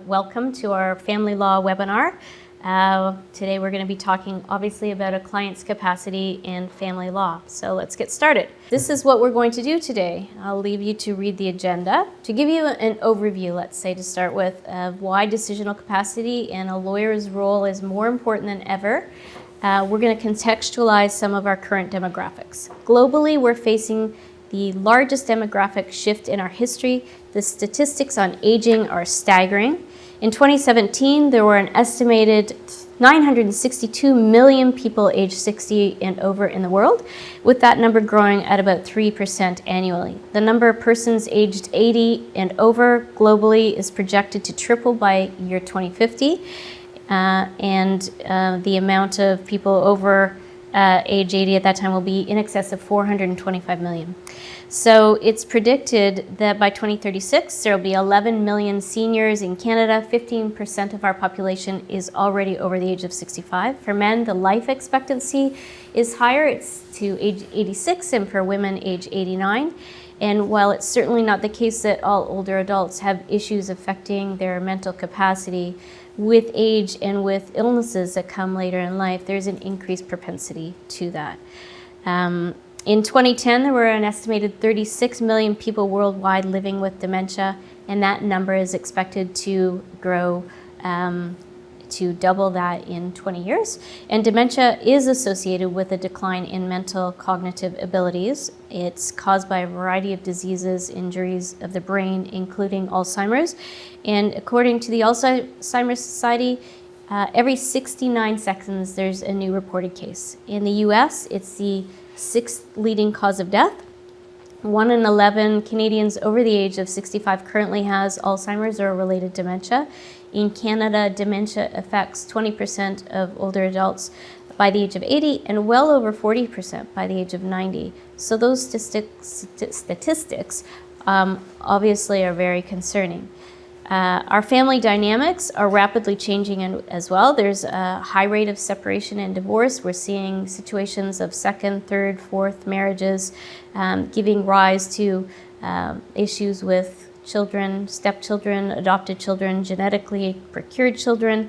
Welcome to our family law webinar. Today we're going to be talking obviously about a client's capacity in family law. So let's get started. This is what we're going to do today. I'll leave you to read the agenda. To give you an overview, let's say to start with, of why decisional capacity and a lawyer's role is more important than ever, we're going to contextualize some of our current demographics. Globally, we're facing the largest demographic shift in our history. The statistics on aging are staggering. In 2017, there were an estimated 962 million people aged 60 and over in the world, with that number growing at about 3% annually. The number of persons aged 80 and over globally is projected to triple by year 2050, and the amount of people over age 80 at that time will be in excess of 425 million. So it's predicted that by 2036, there will be 11 million seniors in Canada. 15% of our population is already over the age of 65. For men, the life expectancy is higher. It's to age 86, and for women, age 89. And while it's certainly not the case that all older adults have issues affecting their mental capacity, with age and with illnesses that come later in life, there's an increased propensity to that. In 2010, there were an estimated 36 million people worldwide living with dementia, and that number is expected to grow to double that in 20 years. And dementia is associated with a decline in mental cognitive abilities. It's caused by a variety of diseases, injuries of the brain, including Alzheimer's. And according to the Alzheimer's Society, every 69 seconds there's a new reported case. In the US, it's the 6th leading cause of death. 1 in 11 Canadians over the age of 65 currently has Alzheimer's or related dementia. In Canada, dementia affects 20% of older adults by the age of 80 and well over 40% by the age of 90. So those statistics obviously are very concerning. Our family dynamics are rapidly changing as well. There's a high rate of separation and divorce. We're seeing situations of second, third, fourth marriages, giving rise to issues with children, stepchildren, adopted children, genetically procured children,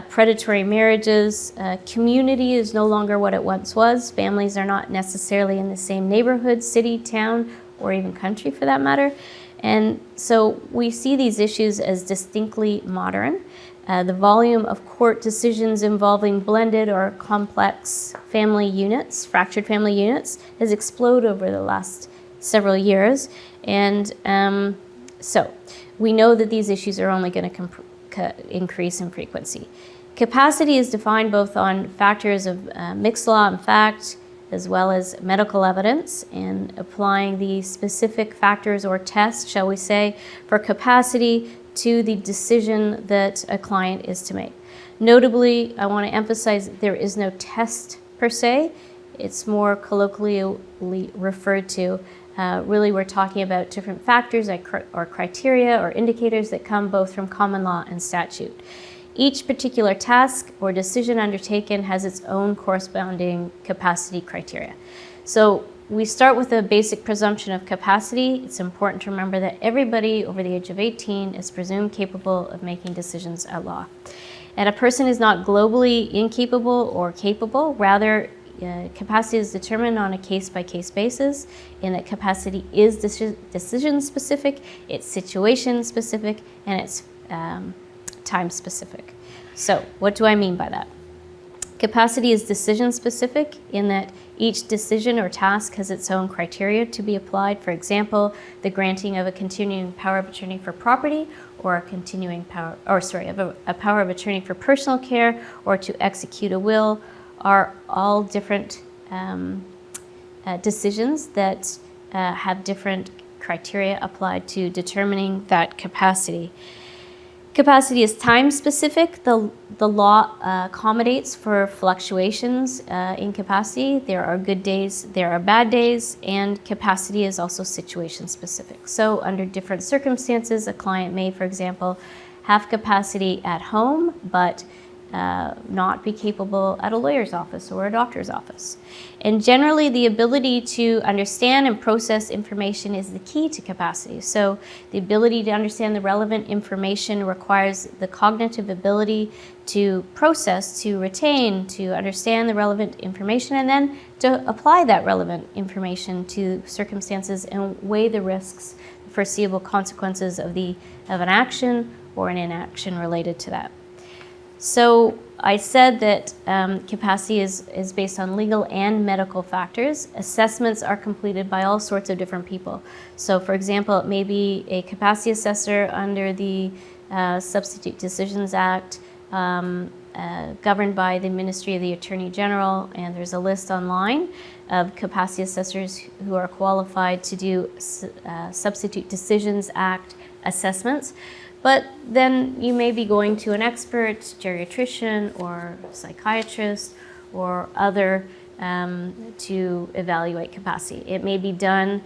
predatory marriages. Community is no longer what it once was. Families are not necessarily in the same neighborhood, city, town, or even country for that matter. And so we see these issues as distinctly modern. The volume of court decisions involving blended or complex family units, fractured family units, has exploded over the last several years. And so we know that these issues are only going to increase in frequency. Capacity is defined both on factors of mixed law and fact, as well as medical evidence, and applying the specific factors or tests, shall we say, for capacity to the decision that a client is to make. Notably, I want to emphasize there is no test per se. It's more colloquially referred to. Really, we're talking about different factors or criteria or indicators that come both from common law and statute. Each particular task or decision undertaken has its own corresponding capacity criteria. So we start with a basic presumption of capacity. It's important to remember that everybody over the age of 18 is presumed capable of making decisions at law. And a person is not globally incapable or capable. Rather, capacity is determined on a case-by-case basis, in that capacity is decision-specific, it's situation-specific, and it's time-specific. So what do I mean by that? Capacity is decision-specific in that each decision or task has its own criteria to be applied. For example, the granting of a continuing power of attorney for property, or a a power of attorney for personal care, or to execute a will, are all different decisions that have different criteria applied to determining that capacity. Capacity is time-specific. The law accommodates for fluctuations in capacity. There are good days, there are bad days, and capacity is also situation-specific. So under different circumstances, a client may, for example, have capacity at home, but not be capable at a lawyer's office or a doctor's office. And generally, the ability to understand and process information is the key to capacity. So the ability to understand the relevant information requires the cognitive ability to process, to retain, to understand the relevant information, and then to apply that relevant information to circumstances and weigh the risks, the foreseeable consequences of an action or an inaction related to that. So I said that capacity is based on legal and medical factors. Assessments are completed by all sorts of different people. So for example, it may be a capacity assessor under the Substitute Decisions Act, governed by the Ministry of the Attorney General, and there's a list online of capacity assessors who are qualified to do Substitute Decisions Act assessments. But then you may be going to an expert, geriatrician or psychiatrist or other to evaluate capacity. It may be done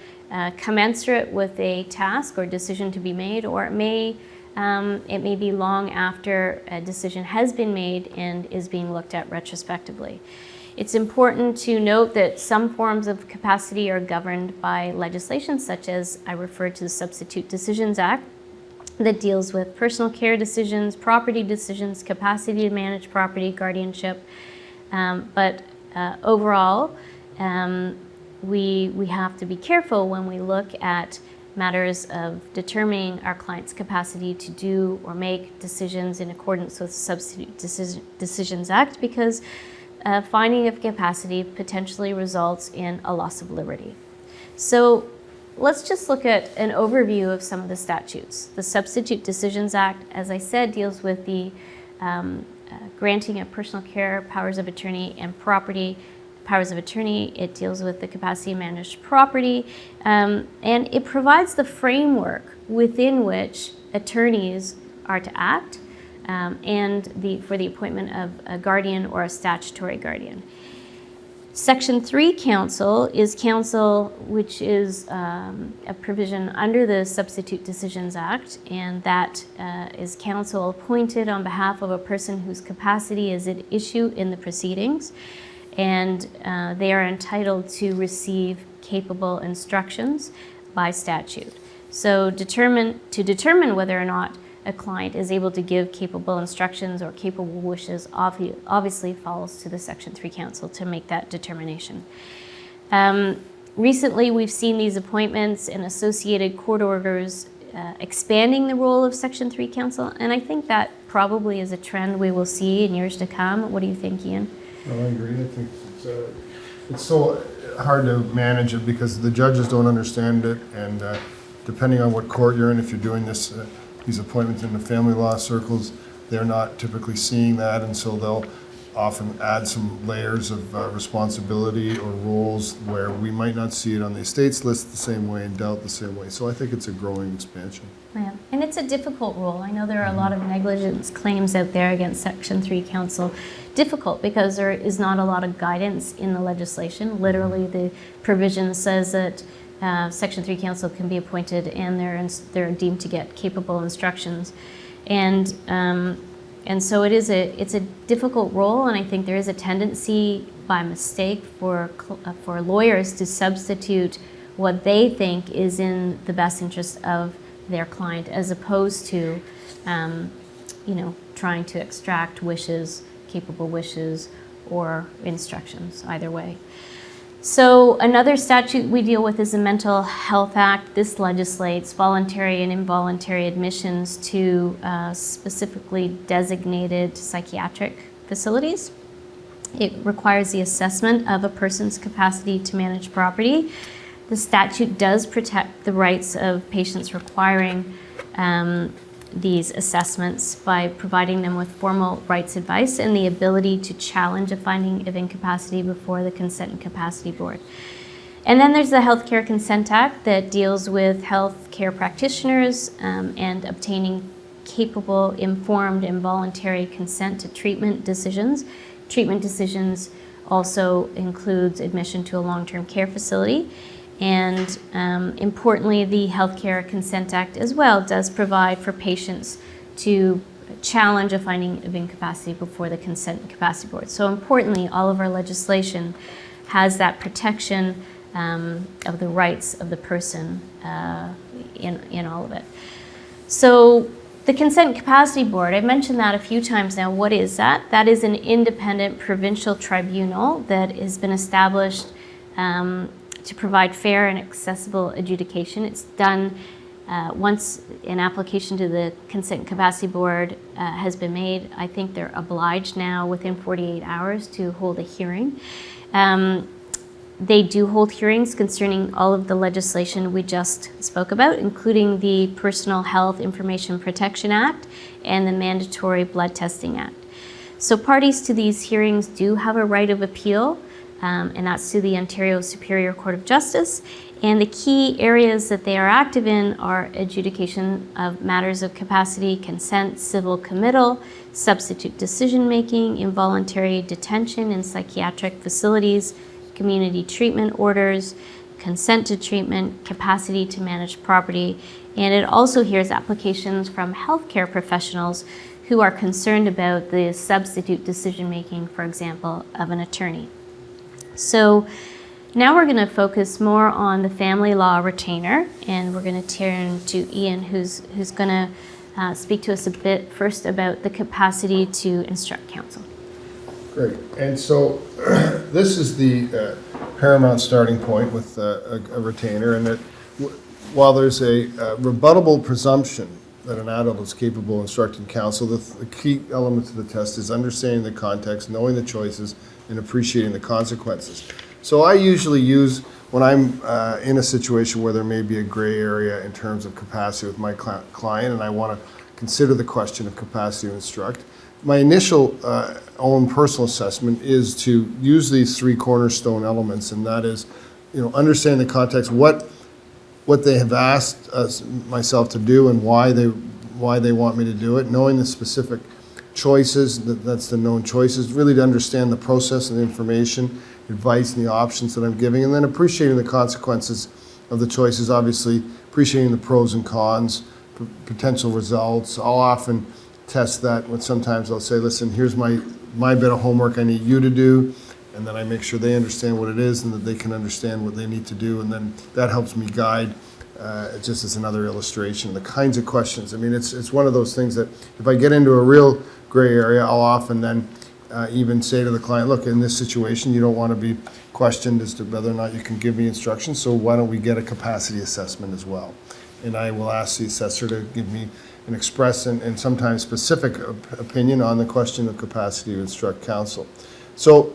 commensurate with a task or decision to be made, or it may be long after a decision has been made and is being looked at retrospectively. It's important to note that some forms of capacity are governed by legislation, such as I referred to the Substitute Decisions Act, that deals with personal care decisions, property decisions, capacity to manage property, guardianship. But overall, we have to be careful when we look at matters of determining our client's capacity to do or make decisions in accordance with the Substitute Decisions Act, because finding of capacity potentially results in a loss of liberty. So let's just look at an overview of some of the statutes. The Substitute Decisions Act, as I said, deals with the granting of personal care, powers of attorney, and property powers of attorney. It deals with the capacity to manage property, and it provides the framework within which attorneys are to act, and for the appointment of a guardian or a statutory guardian. Section 3 counsel is counsel which is a provision under the Substitute Decisions Act, and that is counsel appointed on behalf of a person whose capacity is at issue in the proceedings, and they are entitled to receive capable instructions by statute. So to determine whether or not a client is able to give capable instructions or capable wishes obviously falls to the Section 3 counsel to make that determination. Recently, we've seen these appointments and associated court orders expanding the role of Section 3 counsel, and I think that probably is a trend we will see in years to come. What do you think, Ian? Well, I agree. I think it's so hard to manage it because the judges don't understand it, and depending on what court you're in, if you're doing these appointments in the family law circles, they're not typically seeing that, and so they'll often add some layers of responsibility or roles where we might not see it on the estates list the same way and dealt the same way. So I think it's a growing expansion. Yeah, and it's a difficult role. I know there are a lot of negligence claims out there against Section 3 counsel. Difficult because there is not a lot of guidance in the legislation. Literally, the provision says that Section 3 counsel can be appointed and they're deemed to get capable instructions. And so it's a difficult role, and I think there is a tendency by mistake for lawyers to substitute what they think is in the best interest of their client, as opposed to trying to extract wishes, capable wishes, or instructions, either way. So another statute we deal with is the Mental Health Act. This legislates voluntary and involuntary admissions to specifically designated psychiatric facilities. It requires the assessment of a person's capacity to manage property. The statute does protect the rights of patients requiring these assessments by providing them with formal rights advice and the ability to challenge a finding of incapacity before the Consent and Capacity Board. And then there's the Healthcare Consent Act that deals with healthcare practitioners and obtaining capable, informed, and voluntary consent to treatment decisions. Treatment decisions also includes admission to a long-term care facility. And importantly, the Healthcare Consent Act as well does provide for patients to challenge a finding of incapacity before the Consent and Capacity Board. So importantly, all of our legislation has that protection of the rights of the person in all of it. So the Consent and Capacity Board, I've mentioned that a few times now. What is that? That is an independent provincial tribunal that has been established to provide fair and accessible adjudication. It's done once an application to the Consent and Capacity Board has been made. I think they're obliged now within 48 hours to hold a hearing. They do hold hearings concerning all of the legislation we just spoke about, including the Personal Health Information Protection Act and the Mandatory Blood Testing Act. So parties to these hearings do have a right of appeal, and that's to the Ontario Superior Court of Justice. And the key areas that they are active in are adjudication of matters of capacity, consent, civil committal, substitute decision-making, involuntary detention in psychiatric facilities, community treatment orders, consent to treatment, capacity to manage property, and it also hears applications from healthcare professionals who are concerned about the substitute decision-making, for example, of an attorney. So now we're going to focus more on the family law retainer, and we're going to turn to Ian, who's going to speak to us a bit first about the capacity to instruct counsel. Great. And so this is the paramount starting point with a retainer, and that while there's a rebuttable presumption that an adult is capable of instructing counsel, the key element to the test is understanding the context, knowing the choices, and appreciating the consequences. So I usually use, when I'm in a situation where there may be a gray area in terms of capacity with my client, and I want to consider the question of capacity to instruct, my initial own personal assessment is to use these three cornerstone elements, and that is, understanding the context, what they have asked myself to do, and why they want me to do it, knowing the specific choices, that's the known choices, really to understand the process and the information, advice, and the options that I'm giving, and then appreciating the consequences of the choices, obviously appreciating the pros and cons, potential results. I'll often test that when sometimes I'll say, listen, here's my bit of homework I need you to do, and then I make sure they understand what it is and that they can understand what they need to do, and then that helps me guide, just as another illustration, the kinds of questions. I mean, it's one of those things that if I get into a real gray area, I'll often then even say to the client, look, in this situation, you don't want to be questioned as to whether or not you can give me instructions, so why don't we get a capacity assessment as well? And I will ask the assessor to give me an express and sometimes specific opinion on the question of capacity to instruct counsel. So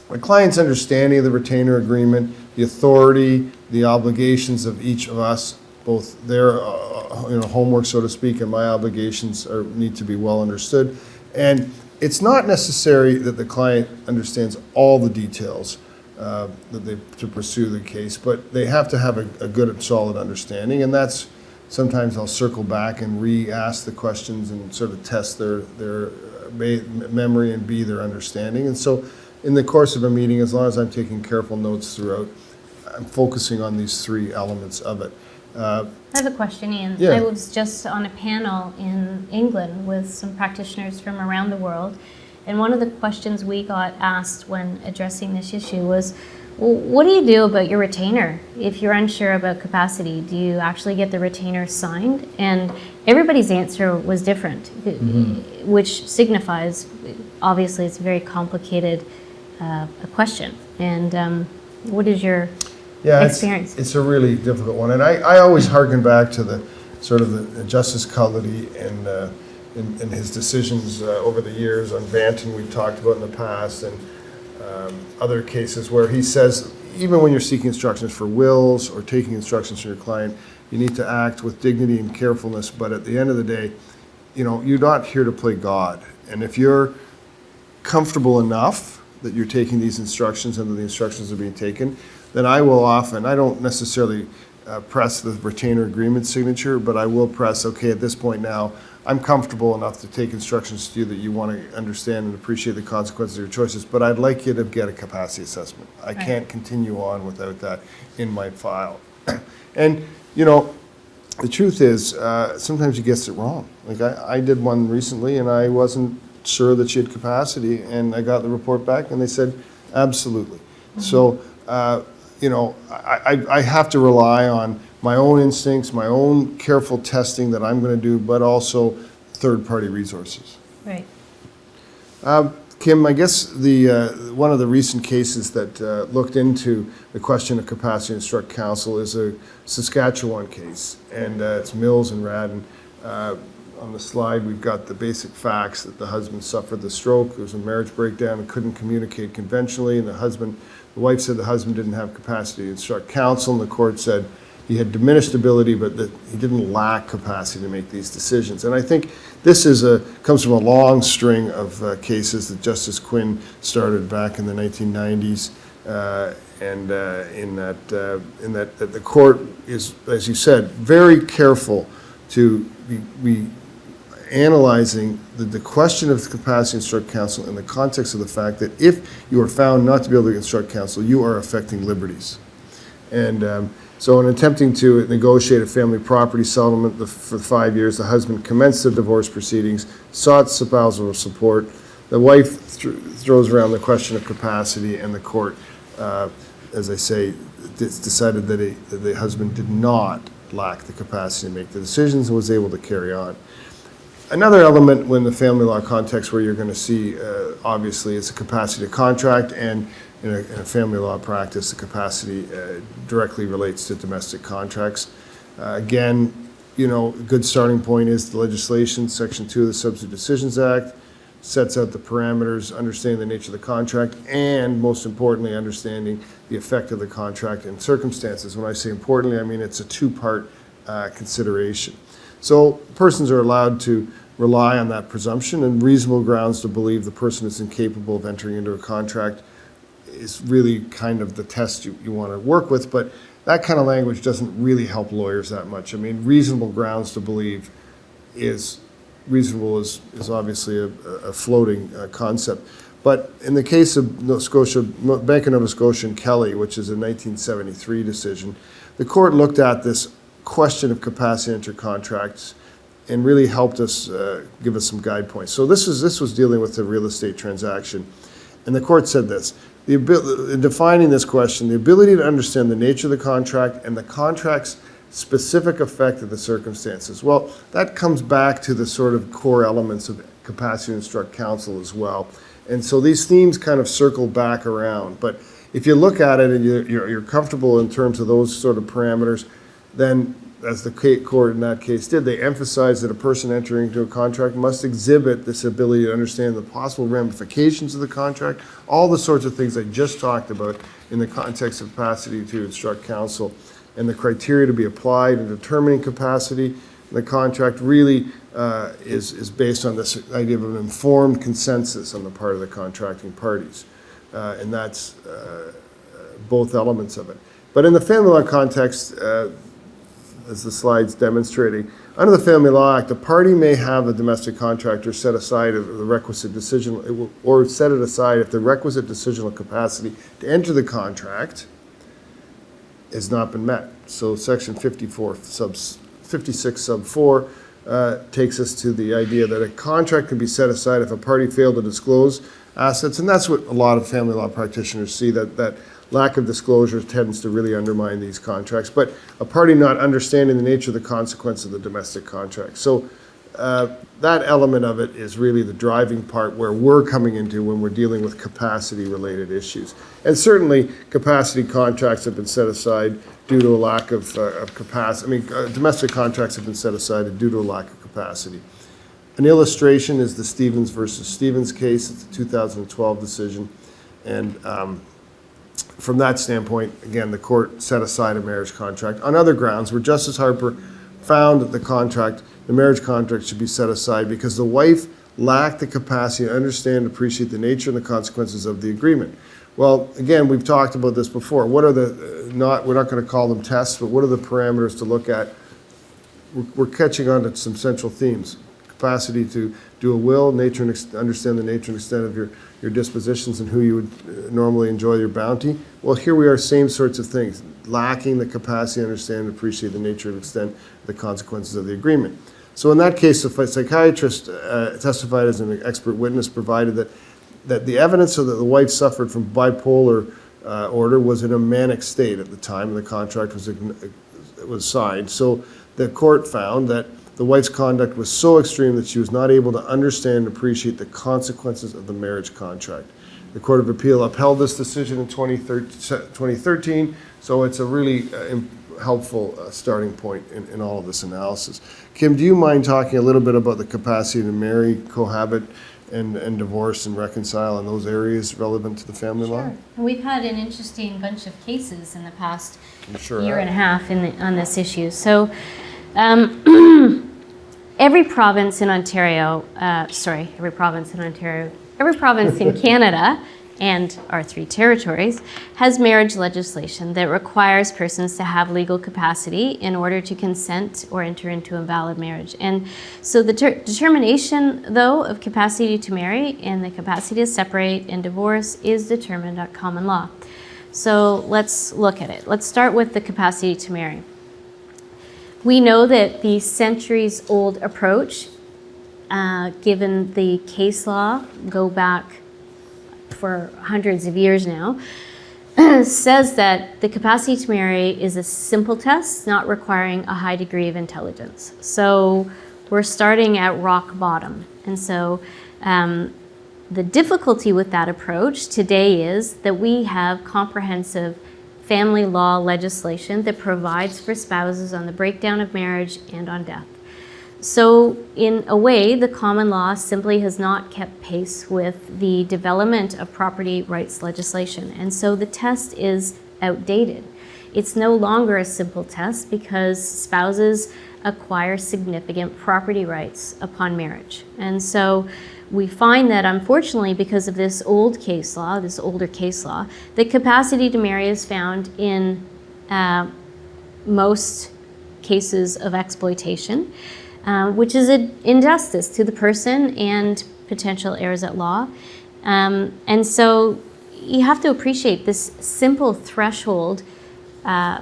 my client's understanding of the retainer agreement, the authority, the obligations of each of us, both their homework, so to speak, and my obligations need to be well understood. And it's not necessary that the client understands all the details to pursue the case, but they have to have a good, solid understanding, and that's sometimes I'll circle back and re-ask the questions and sort of test their memory and their understanding. And so in the course of a meeting, as long as I'm taking careful notes throughout, I'm focusing on these three elements of it. I have a question, Ian. Yeah. I was just on a panel in England with some practitioners from around the world, and one of the questions we got asked when addressing this issue was, well, what do you do about your retainer if you're unsure about capacity? Do you actually get the retainer signed? And everybody's answer was different, which signifies, obviously, it's a very complicated a question. And what is your experience? It's a really difficult one. And I always harken back to the sort of the Justice Cullity and in his decisions over the years on Banton we've talked about in the past, and other cases where he says, even when you're seeking instructions for wills or taking instructions from your client, you need to act with dignity and carefulness, but at the end of the day, you're not here to play God. And if you're comfortable enough that you're taking these instructions and that the instructions are being taken, then I don't necessarily press the retainer agreement signature, but I will press, okay, at this point now, I'm comfortable enough to take instructions to you that you want to understand and appreciate the consequences of your choices, but I'd like you to get a capacity assessment. I can't continue on without that in my file. And, the truth is, sometimes he gets it wrong. Like I did one recently, and I wasn't sure that she had capacity, and I got the report back, and they said, absolutely. So, I have to rely on my own instincts, my own careful testing that I'm going to do, but also third-party resources. Right. Kim, I guess one of the recent cases that looked into the question of capacity to instruct counsel is a Saskatchewan case, and it's Mills and Radden. On the slide, we've got the basic facts that the husband suffered the stroke. There was a marriage breakdown and couldn't communicate conventionally, and the wife said the husband didn't have capacity to instruct counsel, and the court said he had diminished ability, but that he didn't lack capacity to make these decisions. And I think this comes from a long string of cases that Justice Quinn started back in the 1990s, and in that the court is, as you said, very careful to be analyzing the question of capacity to instruct counsel in the context of the fact that if you are found not to be able to instruct counsel, you are affecting liberties. And so in attempting to negotiate a family property settlement for 5 years, the husband commenced the divorce proceedings, sought spousal support. The wife throws around the question of capacity, and the court, as I say, decided that the husband did not lack the capacity to make the decisions and was able to carry on. Another element in the family law context where you're going to see, obviously, is a capacity to contract, and in a family law practice, the capacity directly relates to domestic contracts. Again, a good starting point is the legislation, Section 2 of the Substantive Decisions Act, sets out the parameters, understanding the nature of the contract, and most importantly, understanding the effect of the contract and circumstances. When I say importantly, I mean it's a two-part consideration. So persons are allowed to rely on that presumption, and reasonable grounds to believe the person is incapable of entering into a contract is really kind of the test you want to work with, but that kind of language doesn't really help lawyers that much. I mean, reasonable grounds to believe is obviously a floating concept. But in the case of Bank of Nova Scotia and Kelly, which is a 1973 decision, the court looked at this question of capacity to enter contracts and really helped us give us some guide points. So this was dealing with a real estate transaction, and the court said this: in defining this question, the ability to understand the nature of the contract and the contract's specific effect of the circumstances. Well, that comes back to the sort of core elements of capacity to instruct counsel as well. And so these themes kind of circle back around. But if you look at it and you're comfortable in terms of those sort of parameters, then as the court in that case did, they emphasized that a person entering into a contract must exhibit this ability to understand the possible ramifications of the contract, all the sorts of things I just talked about in the context of capacity to instruct counsel, and the criteria to be applied in determining capacity in the contract really is based on this idea of an informed consensus on the part of the contracting parties. And that's both elements of it. But in the family law context, as the slide's demonstrating, under the Family Law Act, a party may have a domestic contractor set aside the requisite decision, or set it aside if the requisite decisional capacity to enter the contract has not been met. So Section 56 sub 4 takes us to the idea that a contract can be set aside if a party failed to disclose assets, and that's what a lot of family law practitioners see, that lack of disclosure tends to really undermine these contracts, but a party not understanding the nature of the consequence of the domestic contract. So that element of it is really the driving part where we're coming into when we're dealing with capacity-related issues. And certainly, capacity contracts have been set aside due to a lack of capacity. I mean, domestic contracts have been set aside due to a lack of capacity. An illustration is the Stevens versus Stevens case. It's a 2012 decision. And from that standpoint, again, the court set aside a marriage contract on other grounds where Justice Harper found that the marriage contract should be set aside because the wife lacked the capacity to understand and appreciate the nature and the consequences of the agreement. Well, again, we've talked about this before. What are we're not going to call them tests, but what are the parameters to look at? We're catching on to some central themes. Capacity to do a will, nature and understand the nature and extent of your dispositions and who you would normally enjoy your bounty. Well, here we are, same sorts of things. lacking the capacity to understand and appreciate the nature and extent of the consequences of the agreement. So in that case, the psychiatrist testified as an expert witness, provided that the evidence so that the wife suffered from bipolar order was in a manic state at the time the contract was signed. So the court found that the wife's conduct was so extreme that she was not able to understand and appreciate the consequences of the marriage contract. The Court of Appeal upheld this decision in 2013, so it's a really helpful starting point in all of this analysis. Kim, do you mind talking a little bit about the capacity to marry, cohabit, and divorce and reconcile in those areas relevant to the family law? Sure. We've had an interesting bunch of cases in the past Sure year and a half on this issue. So every province in Canada and our 3 territories has marriage legislation that requires persons to have legal capacity in order to consent or enter into a valid marriage. And so the determination, though, of capacity to marry and the capacity to separate and divorce is determined at common law. So let's look at it. Let's start with the capacity to marry. We know that the centuries-old approach, given the case law, go back for hundreds of years now, says that the capacity to marry is a simple test, not requiring a high degree of intelligence. So we're starting at rock bottom. And so the difficulty with that approach today is that we have comprehensive family law legislation that provides for spouses on the breakdown of marriage and on death. So in a way, the common law simply has not kept pace with the development of property rights legislation. And so the test is outdated. It's no longer a simple test because spouses acquire significant property rights upon marriage. And so we find that, unfortunately, because of this older case law, the capacity to marry is found in most cases of exploitation, which is an injustice to the person and potential heirs at law. And so you have to appreciate this simple threshold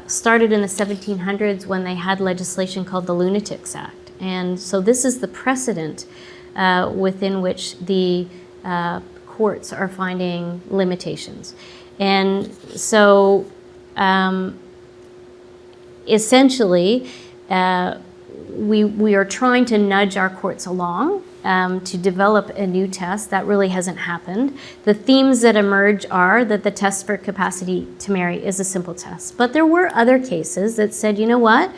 started in the 1700s when they had legislation called the Lunatics Act. And so this is the precedent within which the courts are finding limitations. And so essentially, we are trying to nudge our courts along to develop a new test. That really hasn't happened. The themes that emerge are that the test for capacity to marry is a simple test. But there were other cases that said, you know what?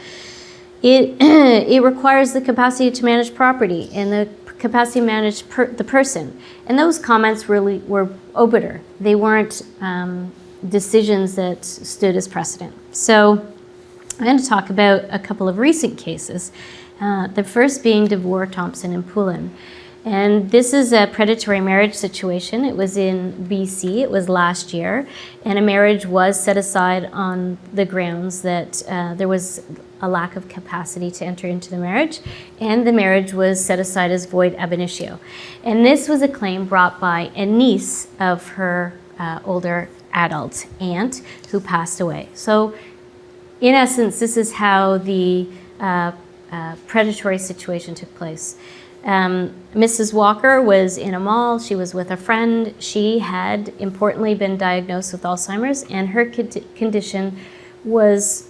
It requires the capacity to manage property and the capacity to manage the person. And those comments really were obiter. They weren't decisions that stood as precedent. So I'm going to talk about a couple of recent cases. The first being DeVore, Thompson, and Poulin. And this is a predatory marriage situation. It was in BC. It was last year. And a marriage was set aside on the grounds that there was a lack of capacity to enter into the marriage. And the marriage was set aside as void ab initio. And this was a claim brought by a niece of her older adult aunt who passed away. So in essence, this is how the predatory situation took place. Mrs. Walker was in a mall. She was with a friend. She had, importantly, been diagnosed with Alzheimer's, and her condition was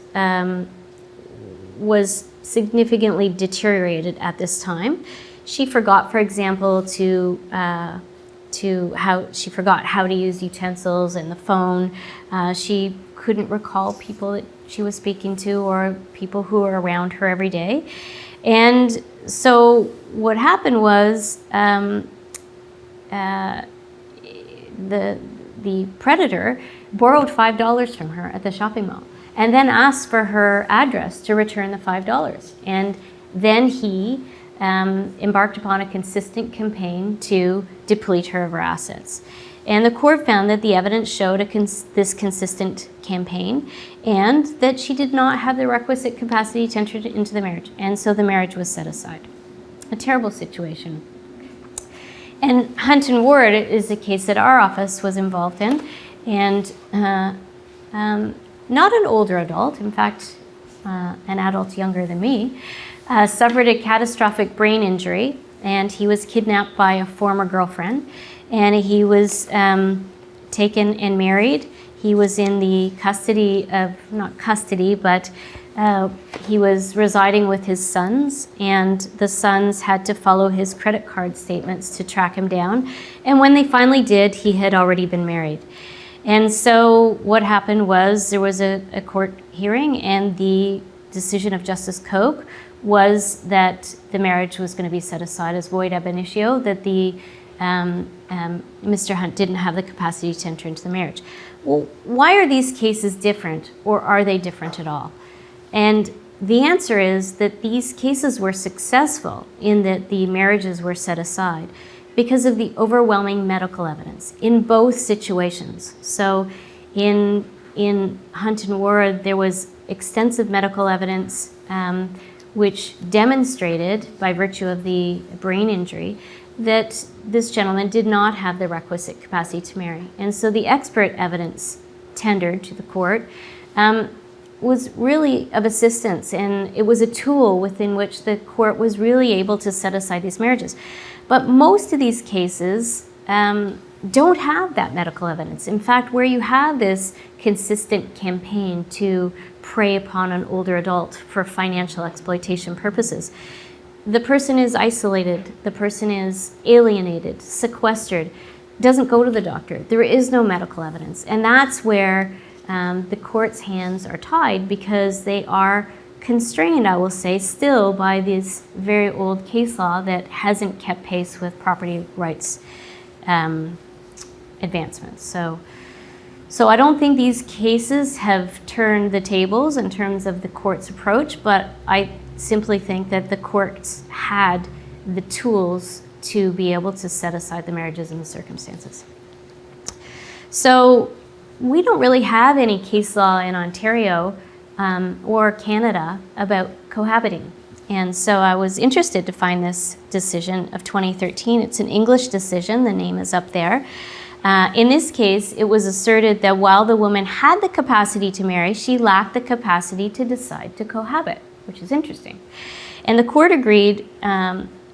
significantly deteriorated at this time. She forgot, for example, she forgot how to use utensils and the phone. She couldn't recall people that she was speaking to or people who were around her every day. And so what happened was the predator borrowed $5 from her at the shopping mall and then asked for her address to return the $5. And then he embarked upon a consistent campaign to deplete her of her assets. And the court found that the evidence showed this consistent campaign and that she did not have the requisite capacity to enter into the marriage. And so the marriage was set aside. A terrible situation. And Hunt and Ward is a case that our office was involved in. And not an older adult, in fact, an adult younger than me, suffered a catastrophic brain injury, and he was kidnapped by a former girlfriend, and he was taken and married. He was in the custody of, not custody, but he was residing with his sons, and the sons had to follow his credit card statements to track him down. And when they finally did, he had already been married. And so what happened was there was a court hearing, and the decision of Justice Koch was that the marriage was going to be set aside as void ab initio, that the Mr. Hunt didn't have the capacity to enter into the marriage. Well, why are these cases different, or are they different at all? And the answer is that these cases were successful in that the marriages were set aside because of the overwhelming medical evidence in both situations. So in Hunt and Ward, there was extensive medical evidence which demonstrated, by virtue of the brain injury, that this gentleman did not have the requisite capacity to marry. And so the expert evidence tendered to the court was really of assistance, and it was a tool within which the court was really able to set aside these marriages. But most of these cases don't have that medical evidence. In fact, where you have this consistent campaign to prey upon an older adult for financial exploitation purposes, the person is isolated, the person is alienated, sequestered, doesn't go to the doctor. There is no medical evidence. And that's where the court's hands are tied, because they are constrained, I will say, still by this very old case law that hasn't kept pace with property rights advancements. So I don't think these cases have turned the tables in terms of the court's approach, but I simply think that the courts had the tools to be able to set aside the marriages in the circumstances. So we don't really have any case law in Ontario or Canada about cohabiting. And so I was interested to find this decision of 2013. It's an English decision, the name is up there. In this case, it was asserted that while the woman had the capacity to marry, she lacked the capacity to decide to cohabit, which is interesting. And the court agreed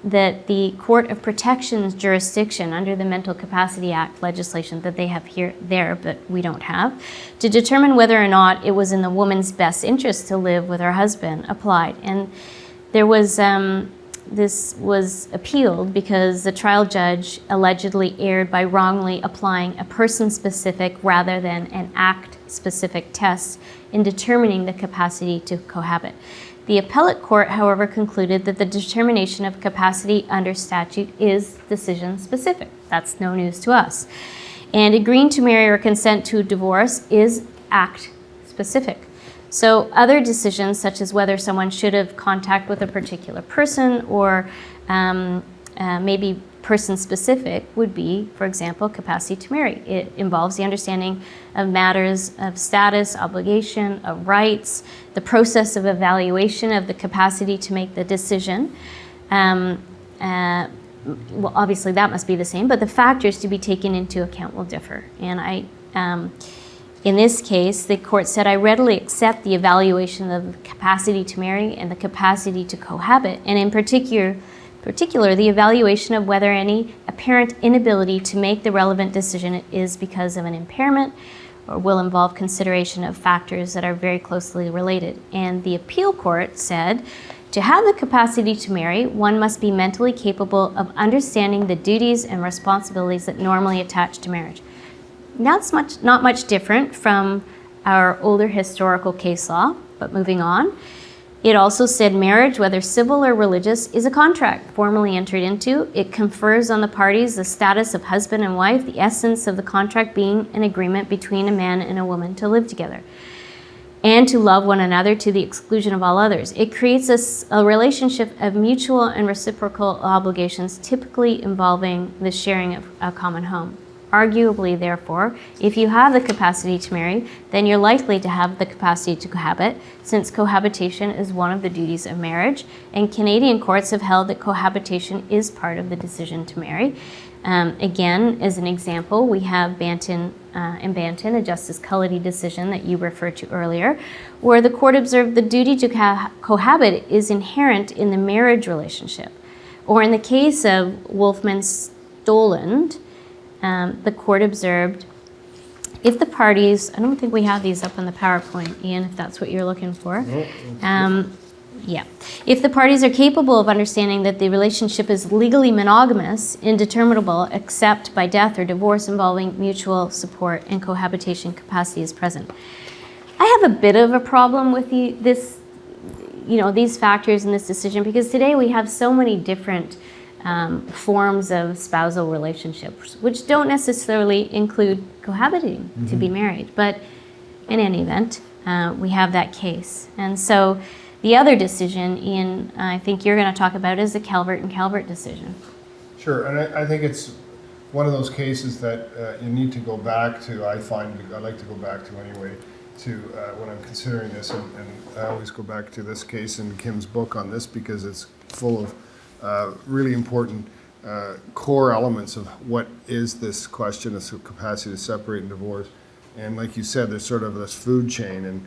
that the Court of Protection's jurisdiction under the Mental Capacity Act legislation that they have there, but we don't have, to determine whether or not it was in the woman's best interest to live with her husband applied. And there was, this was appealed because the trial judge allegedly erred by wrongly applying a person-specific rather than an act-specific test in determining the capacity to cohabit. The appellate court, however, concluded that the determination of capacity under statute is decision-specific. That's no news to us. And agreeing to marry or consent to divorce is act-specific. So other decisions, such as whether someone should have contact with a particular person or maybe person-specific, would be, for example, capacity to marry. It involves the understanding of matters of status, obligation, of rights, the process of evaluation of the capacity to make the decision. Well, obviously that must be the same, but the factors to be taken into account will differ. And in this case, the court said, I readily accept the evaluation of the capacity to marry and the capacity to cohabit, and in particular, the evaluation of whether any apparent inability to make the relevant decision is because of an impairment or will involve consideration of factors that are very closely related. And the appeal court said, to have the capacity to marry, one must be mentally capable of understanding the duties and responsibilities that normally attach to marriage. Now, it's not much different from our older historical case law, but moving on. It also said marriage, whether civil or religious, is a contract formally entered into. It confers on the parties the status of husband and wife, the essence of the contract being an agreement between a man and a woman to live together and to love one another to the exclusion of all others. It creates a relationship of mutual and reciprocal obligations, typically involving the sharing of a common home. Arguably, therefore, if you have the capacity to marry, then you're likely to have the capacity to cohabit, since cohabitation is one of the duties of marriage, and Canadian courts have held that cohabitation is part of the decision to marry. Again, as an example, we have Banton, a Justice Cullity decision that you referred to earlier, where the court observed the duty to cohabit is inherent in the marriage relationship. Or in the case of Wolfman-Stoland, the court observed, if the parties, I don't think we have these up on the PowerPoint, Ian, if that's what you're looking for. Yeah. If the parties are capable of understanding that the relationship is legally monogamous, indeterminable, except by death or divorce involving mutual support and cohabitation capacity is present. I have a bit of a problem with these factors in this decision, because today we have so many different forms of spousal relationships, which don't necessarily include cohabiting to be married. But in any event, we have that case. And so the other decision, Ian, I think you're going to talk about, is the Calvert and Calvert decision. Sure, and I think it's one of those cases that you need to go back to. I like to go back to anyway, to when I'm considering this, and I always go back to this case in Kim's book on this, because it's full of really important core elements of what is this question of capacity to separate and divorce. And like you said, there's sort of this food chain, and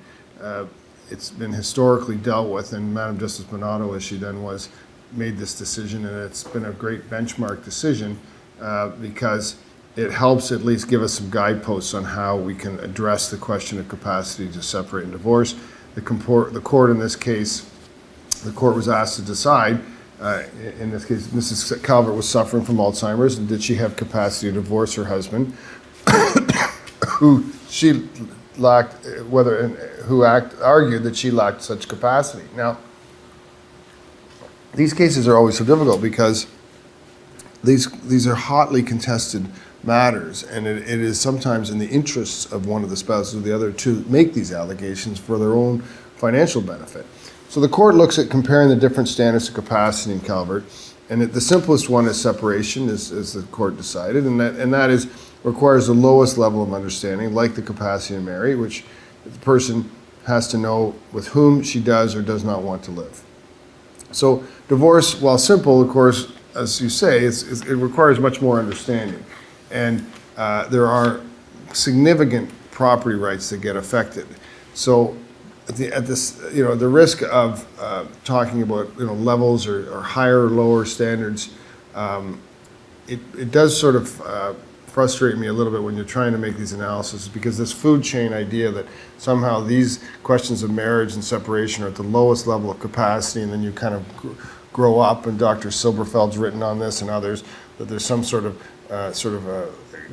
it's been historically dealt with, and Madam Justice Bonato, as she then was, made this decision, and it's been a great benchmark decision because it helps at least give us some guideposts on how we can address the question of capacity to separate and divorce. The court in this case, the court was asked to decide, in this case, Mrs. Calvert was suffering from Alzheimer's, and did she have capacity to divorce her husband, who she lacked, argued that she lacked such capacity. Now, these cases are always so difficult because these are hotly contested matters, and it is sometimes in the interests of one of the spouses or the other to make these allegations for their own financial benefit. So the court looks at comparing the different standards of capacity in Calvert, and the simplest one is separation, as the court decided, and that requires the lowest level of understanding, like the capacity to marry, which the person has to know with whom she does or does not want to live. So divorce, while simple, of course, as you say, it requires much more understanding. And there are significant property rights that get affected. So at the risk of talking about levels or higher or lower standards, it does sort of frustrate me a little bit when you're trying to make these analyses, because this food chain idea that somehow these questions of marriage and separation are at the lowest level of capacity, and then you kind of grow up, and Dr. Silberfeld's written on this and others, that there's some sort of a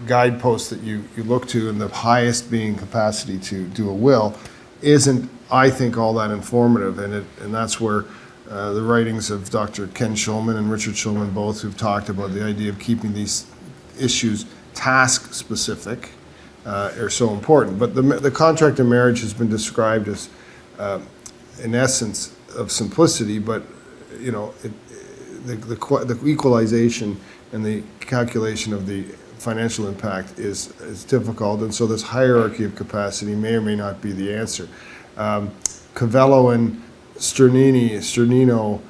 guidepost that you look to, and the highest being capacity to do a will, isn't, I think, all that informative. And that's where the writings of Dr. Ken Schulman and Richard Schulman, both, who've talked about the idea of keeping these issues task specific, are so important. But the contract of marriage has been described as an essence of simplicity, but the equalization and the calculation of the financial impact is difficult, and so this hierarchy of capacity may or may not be the answer. Cavello and Sternino,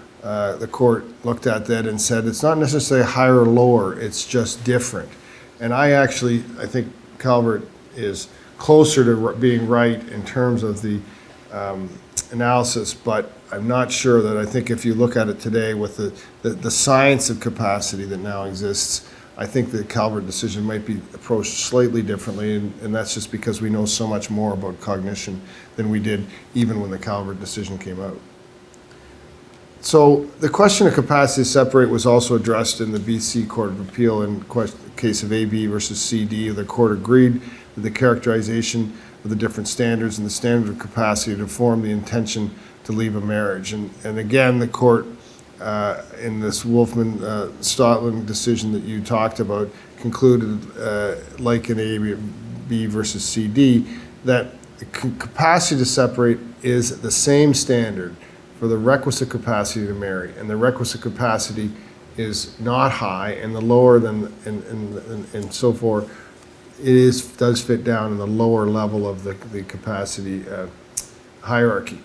the court looked at that and said it's not necessarily higher or lower, it's just different. And I think Calvert is closer to being right in terms of the analysis, but I'm not sure that I think if you look at it today with the science of capacity that now exists, I think the Calvert decision might be approached slightly differently, and that's just because we know so much more about cognition than we did even when the Calvert decision came out. So the question of capacity to separate was also addressed in the BC Court of Appeal in the case of AB versus CD. The court agreed that the characterization of the different standards and the standard of capacity to form the intention to leave a marriage. And again, the court in this Wolfman-Stoland decision that you talked about concluded, like in AB versus CD, that the capacity to separate is the same standard for the requisite capacity to marry, and the requisite capacity is not high, and the lower than and so forth does fit down in the lower level of the capacity hierarchy.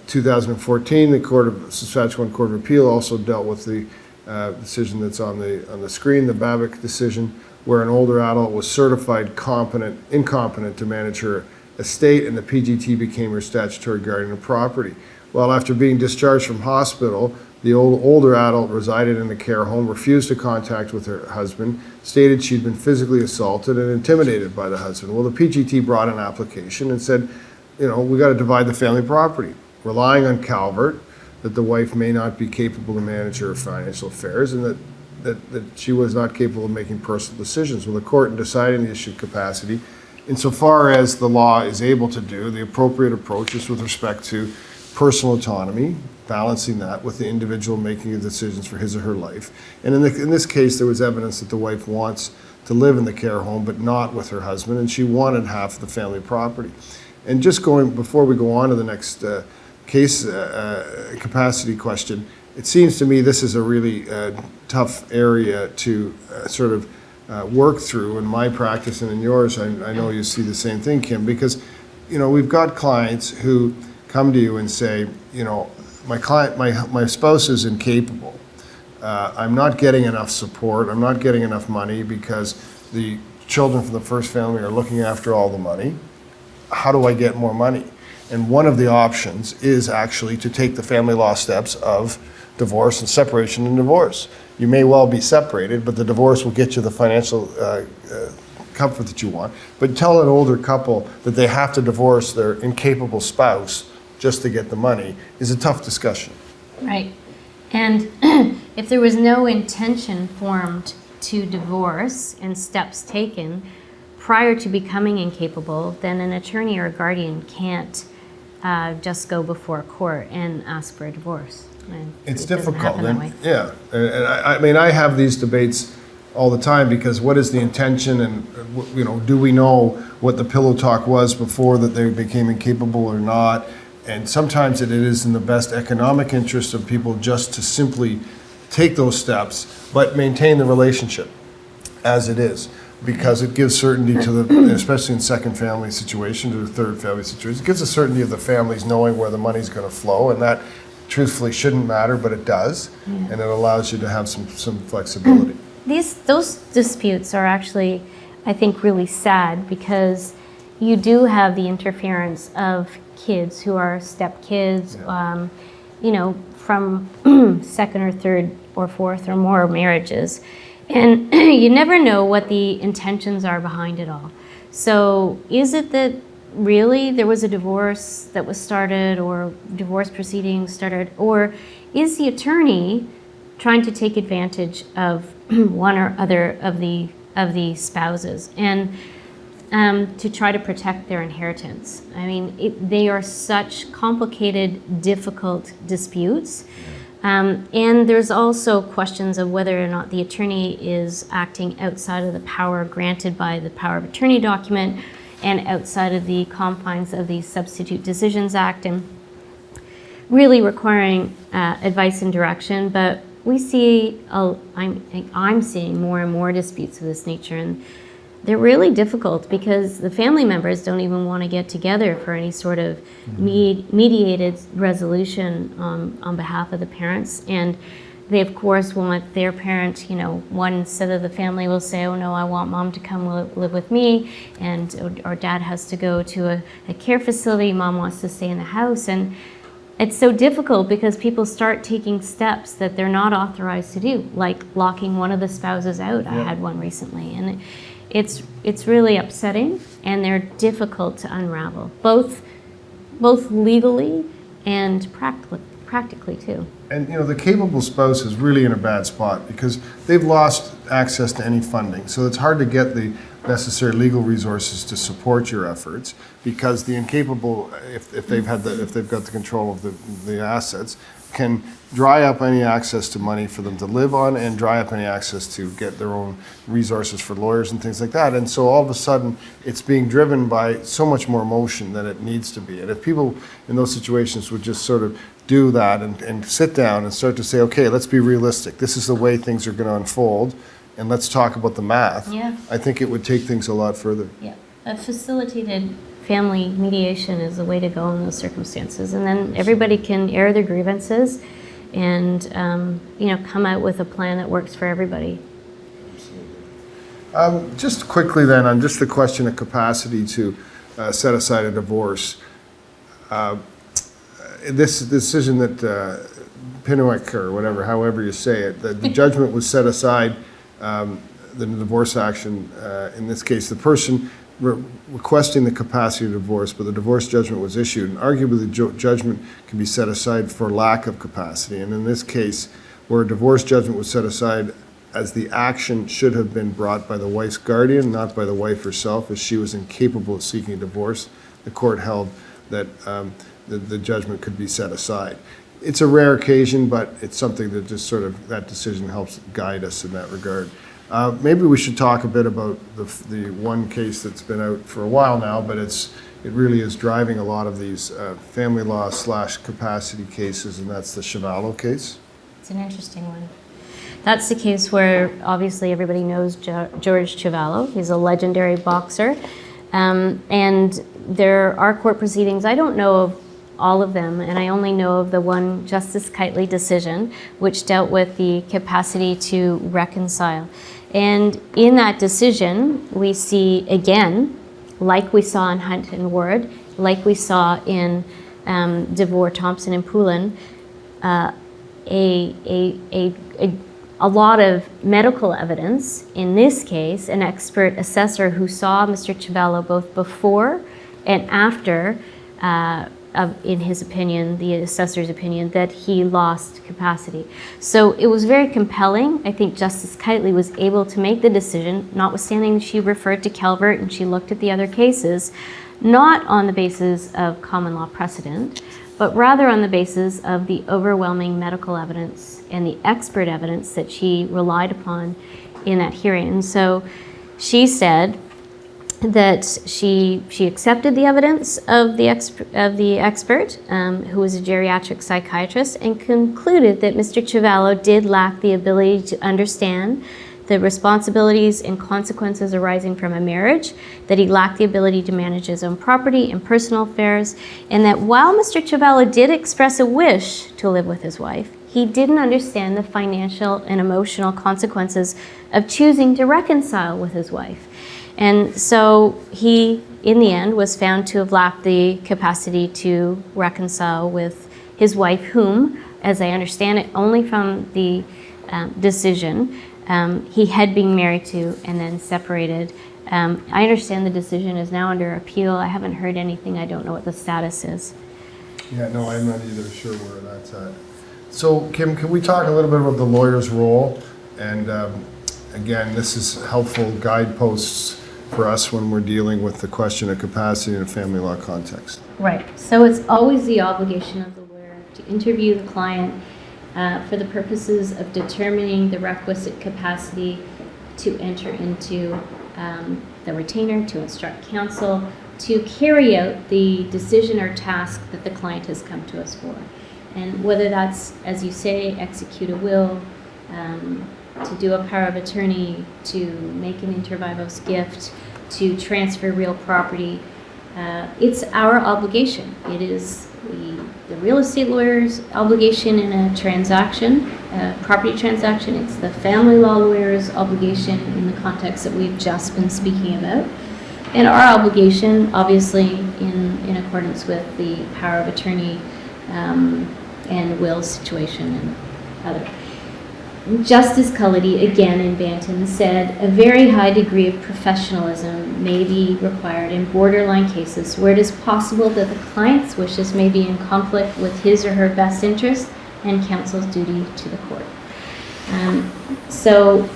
2014, the Saskatchewan Court of Appeal also dealt with the decision that's on the screen, the Babbitt decision, where an older adult was certified incompetent to manage her estate, and the PGT became her statutory guardian of property. Well, after being discharged from hospital, the older adult resided in a care home, refused to contact with her husband, stated she'd been physically assaulted and intimidated by the husband. Well, the PGT brought an application and said, we got to divide the family property, relying on Calvert, that the wife may not be capable to manage her financial affairs, and that she was not capable of making personal decisions. Well, the court, in deciding the issue of capacity, insofar as the law is able to do, the appropriate approach is with respect to personal autonomy, balancing that with the individual making the decisions for his or her life. And in this case, there was evidence that the wife wants to live in the care home, but not with her husband, and she wanted half of the family property. And just before we go on to the next case capacity question, it seems to me this is a really tough area to sort of work through in my practice and in yours. I know you see the same thing, Kim, because we've got clients who come to you and say, my spouse is incapable. I'm not getting enough support. I'm not getting enough money because the children from the first family are looking after all the money. How do I get more money? And one of the options is actually to take the family law steps of divorce and separation and divorce. You may well be separated, but the divorce will get you the financial comfort that you want. But tell an older couple that they have to divorce their incapable spouse just to get the money is a tough discussion. Right. And if there was no intention formed to divorce and steps taken prior to becoming incapable, then an attorney or a guardian can't just go before court and ask for a divorce. It's difficult. Yeah. And I mean, I have these debates all the time because what is the intention, and do we know what the pillow talk was before that they became incapable or not? And sometimes it is in the best economic interest of people just to simply take those steps, but maintain the relationship as it is, because it gives certainty to the, especially in second family situations or third family situations, it gives a certainty of the families knowing where the money's going to flow, and that truthfully shouldn't matter, but it does, and it allows you to have some flexibility. Those disputes are actually, I think, really sad because you do have the interference of kids who are stepkids, from second or third or fourth or more marriages. And you never know what the intentions are behind it all. So is it that really there was a divorce that was started or divorce proceedings started, or is the attorney trying to take advantage of one or other of the spouses and to try to protect their inheritance? I mean, they are such complicated, difficult disputes. And there's also questions of whether or not the attorney is acting outside of the power granted by the Power of Attorney document and outside of the confines of the Substitute Decisions Act, and really requiring advice and direction. But we see, I'm seeing more and more disputes of this nature, and they're really difficult because the family members don't even want to get together for any sort of mediated resolution on behalf of the parents. And they, of course, want their parent, one set of the family will say, oh no, I want mom to come live with me, and or dad has to go to a care facility, mom wants to stay in the house. And it's so difficult because people start taking steps that they're not authorized to do, like locking one of the spouses out. Yeah. I had one recently, and it's really upsetting, and they're difficult to unravel, both legally and practically too. And the capable spouse is really in a bad spot because they've lost access to any funding, so it's hard to get the necessary legal resources to support your efforts, because the incapable, if they've got the control of the assets, can dry up any access to money for them to live on and dry up any access to get their own resources for lawyers and things like that. And so all of a sudden it's being driven by so much more emotion than it needs to be. And if people in those situations would just sort of do that and sit down and start to say, okay, let's be realistic. This is the way things are going to unfold. and let's talk about the math, Yeah. I think it would take things a lot further. Yeah, a facilitated family mediation is the way to go in those circumstances, and then everybody can air their grievances and come out with a plan that works for everybody. Just quickly then, on just the question of capacity to set aside a divorce, this decision that Pinnock, or whatever, however you say it, the judgment was set aside, the divorce action, in this case, the person requesting the capacity to divorce, but the divorce judgment was issued, and arguably the judgment can be set aside for lack of capacity. And in this case, where a divorce judgment was set aside as the action should have been brought by the wife's guardian, not by the wife herself, as she was incapable of seeking a divorce, the court held that the judgment could be set aside. It's a rare occasion, but it's something that just sort of, that decision helps guide us in that regard. Maybe we should talk a bit about the one case that's been out for a while now, but it really is driving a lot of these family law / capacity cases, and that's the Chavallo case. It's an interesting one. That's the case where obviously everybody knows George Chavallo. He's a legendary boxer. And there are court proceedings. I don't know of all of them, and I only know of the one Justice Kitely decision, which dealt with the capacity to reconcile. And in that decision, we see, again, like we saw in Hunt and Ward, like we saw in DeVore, Thompson, and Poulin, a lot of medical evidence. In this case, an expert assessor who saw Mr. Chavallo both before and after, in his opinion, the assessor's opinion, that he lost capacity. So it was very compelling. I think Justice Kitely was able to make the decision, notwithstanding she referred to Calvert and she looked at the other cases, not on the basis of common law precedent, but rather on the basis of the overwhelming medical evidence and the expert evidence that she relied upon in that hearing. And so she said that she accepted the evidence of the expert, who was a geriatric psychiatrist, and concluded that Mr. Chavallo did lack the ability to understand the responsibilities and consequences arising from a marriage, that he lacked the ability to manage his own property and personal affairs, and that while Mr. Chavallo did express a wish to live with his wife, he didn't understand the financial and emotional consequences of choosing to reconcile with his wife. And so he, in the end, was found to have lacked the capacity to reconcile with his wife, whom, as I understand it, only from the decision, he had been married to and then separated. I understand the decision is now under appeal. I haven't heard anything. I don't know what the status is. Yeah, no, I'm not either sure where that's at. So, Kim, can we talk a little bit about the lawyer's role? And again, this is helpful guideposts for us when we're dealing with the question of capacity in a family law context. Right. So it's always the obligation of the lawyer to interview the client for the purposes of determining the requisite capacity to enter into the retainer, to instruct counsel, to carry out the decision or task that the client has come to us for. And whether that's, as you say, execute a will, to do a power of attorney, to make an inter vivos gift, to transfer real property, it's our obligation. It is the real estate lawyer's obligation in a transaction, a property transaction. It's the family law lawyer's obligation in the context that we've just been speaking about. And our obligation, obviously, in accordance with the power of attorney and will situation and other. Justice Cullity, again in Banton, said a very high degree of professionalism may be required in borderline cases where it is possible that the client's wishes may be in conflict with his or her best interest and counsel's duty to the court. So,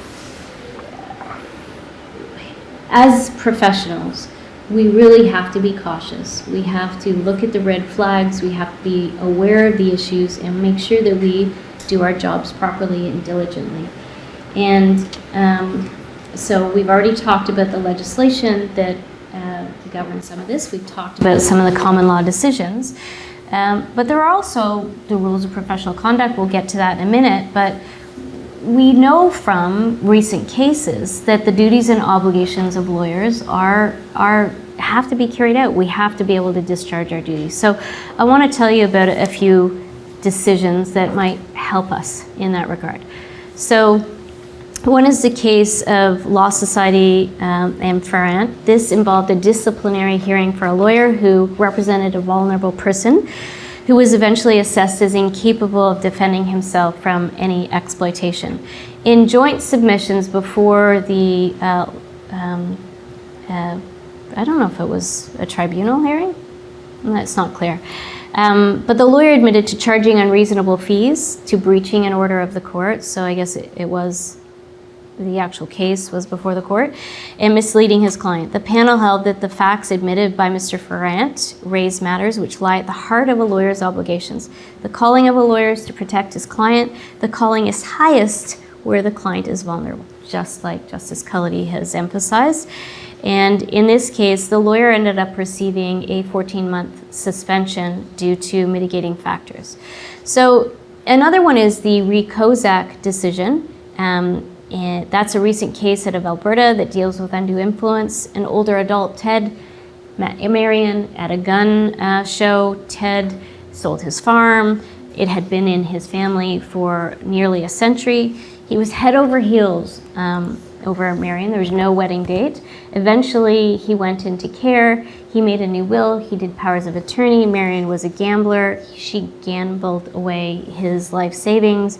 as professionals, we really have to be cautious. We have to look at the red flags. We have to be aware of the issues and make sure that we do our jobs properly and diligently. And so we've already talked about the legislation that governs some of this. We've talked about some of the common law decisions. But there are also the rules of professional conduct. We'll get to that in a minute. But we know from recent cases that the duties and obligations of lawyers have to be carried out. We have to be able to discharge our duties. So I want to tell you about a few decisions that might help us in that regard. So one is the case of Law Society and Ferrand. This involved a disciplinary hearing for a lawyer who represented a vulnerable person who was eventually assessed as incapable of defending himself from any exploitation. In joint submissions before the, I don't know if it was a tribunal hearing, that's not clear. But the lawyer admitted to charging unreasonable fees, to breaching an order of the court, so I guess it was, the actual case was before the court, and misleading his client. The panel held that the facts admitted by Mr. Ferrand raised matters which lie at the heart of a lawyer's obligations. The calling of a lawyer is to protect his client. The calling is highest where the client is vulnerable, just like Justice Cullity has emphasized. And in this case, the lawyer ended up receiving a 14-month suspension due to mitigating factors. So another one is the Rekozak decision. And that's a recent case out of Alberta that deals with undue influence. An older adult, Ted, met Marion at a gun show. Ted sold his farm. It had been in his family for nearly a century. He was head over heels over Marion. There was no wedding date. Eventually, he went into care. He made a new will. He did powers of attorney. Marion was a gambler. She gambled away his life savings.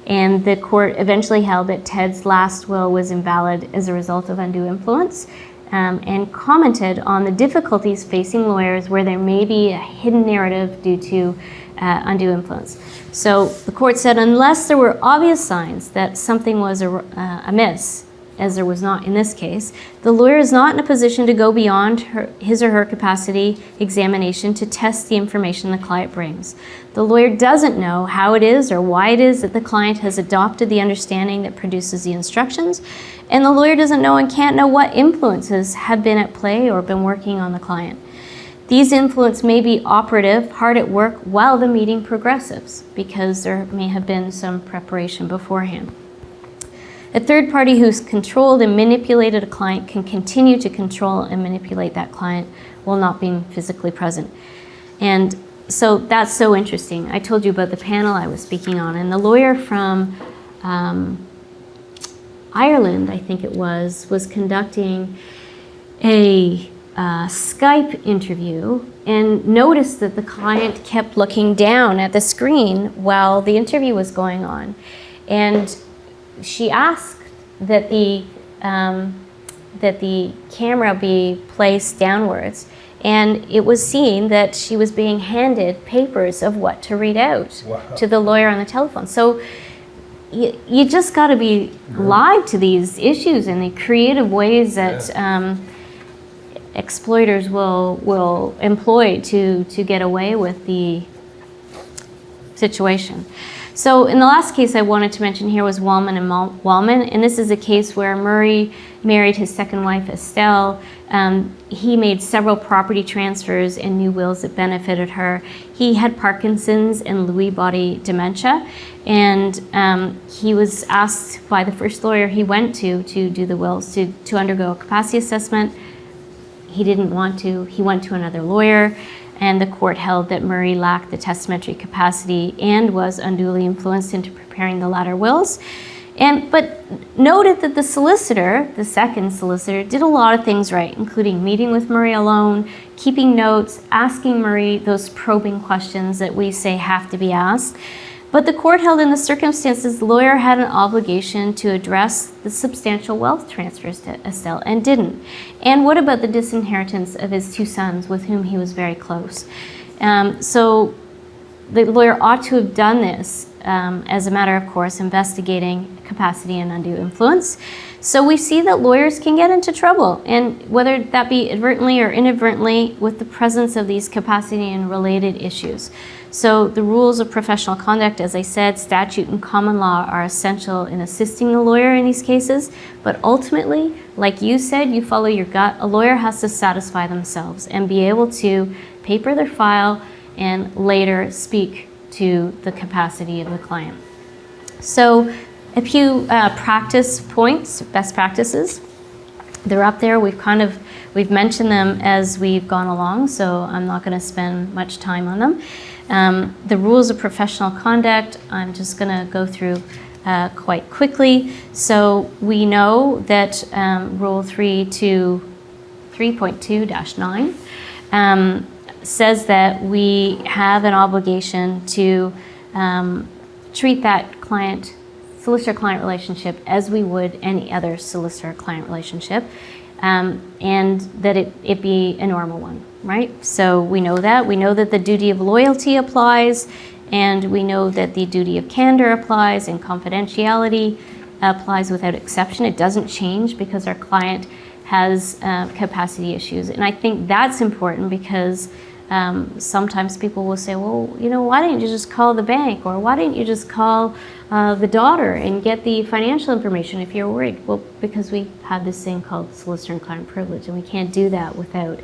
And the court eventually held that Ted's last will was invalid as a result of undue influence, and commented on the difficulties facing lawyers where there may be a hidden narrative due to undue influence. So the court said unless there were obvious signs that something was amiss, as there was not in this case, the lawyer is not in a position to go beyond his or her capacity examination to test the information the client brings. The lawyer doesn't know how it is or why it is that the client has adopted the understanding that produces the instructions, and the lawyer doesn't know and can't know what influences have been at play or been working on the client. These influences may be operative, hard at work, while the meeting progresses, because there may have been some preparation beforehand. A third party who's controlled and manipulated a client can continue to control and manipulate that client while not being physically present. And so that's so interesting. I told you about the panel I was speaking on, and the lawyer from Ireland, I think it was conducting a Skype interview and noticed that the client kept looking down at the screen while the interview was going on. And she asked that the camera be placed downwards, and it was seen that she was being handed papers of what to read out to the lawyer on the telephone. So you just got to be live to these issues and the creative ways that exploiters will employ to get away with the situation. So in the last case I wanted to mention here was Wallman and Wallman, and this is a case where Murray married his second wife, Estelle. He made several property transfers and new wills that benefited her. He had Parkinson's and Lewy body dementia, and he was asked by the first lawyer he went to do the wills to undergo a capacity assessment. He didn't want to. He went to another lawyer, and the court held that Murray lacked the testamentary capacity and was unduly influenced into preparing the latter wills. But noted that the solicitor, the second solicitor, did a lot of things right, including meeting with Murray alone, keeping notes, asking Murray those probing questions that we say have to be asked. But the court held in the circumstances the lawyer had an obligation to address the substantial wealth transfers to Estelle and didn't. And what about the disinheritance of his two sons with whom he was very close? So the lawyer ought to have done this as a matter of course, investigating capacity and undue influence. So we see that lawyers can get into trouble, and whether that be advertently or inadvertently, with the presence of these capacity and related issues. So the rules of professional conduct, as I said, statute and common law are essential in assisting the lawyer in these cases, but ultimately, like you said, you follow your gut. A lawyer has to satisfy themselves and be able to paper their file and later speak to the capacity of the client. So A few practice points, best practices. They're up there. We've mentioned them as we've gone along, so I'm not going to spend much time on them. The rules of professional conduct, I'm just going to go through quite quickly. So we know that Rule 3.2-9 says that we have an obligation to treat that solicitor-client relationship as we would any other solicitor-client relationship, and that it be a normal one, right? So we know that. We know that the duty of loyalty applies, and we know that the duty of candor applies, and confidentiality applies without exception. It doesn't change because our client has capacity issues. And I think that's important because sometimes people will say, well, why didn't you just call the bank, or why didn't you just call the daughter and get the financial information if you're worried? Well, because we have this thing called solicitor and client privilege, and we can't do that without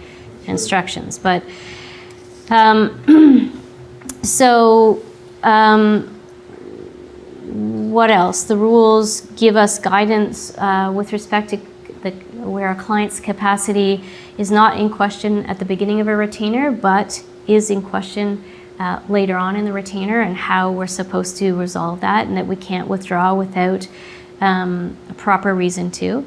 instructions. But what else? The rules give us guidance with respect to where a client's capacity is not in question at the beginning of a retainer, but is in question later on in the retainer, and how we're supposed to resolve that, and that we can't withdraw without a proper reason to.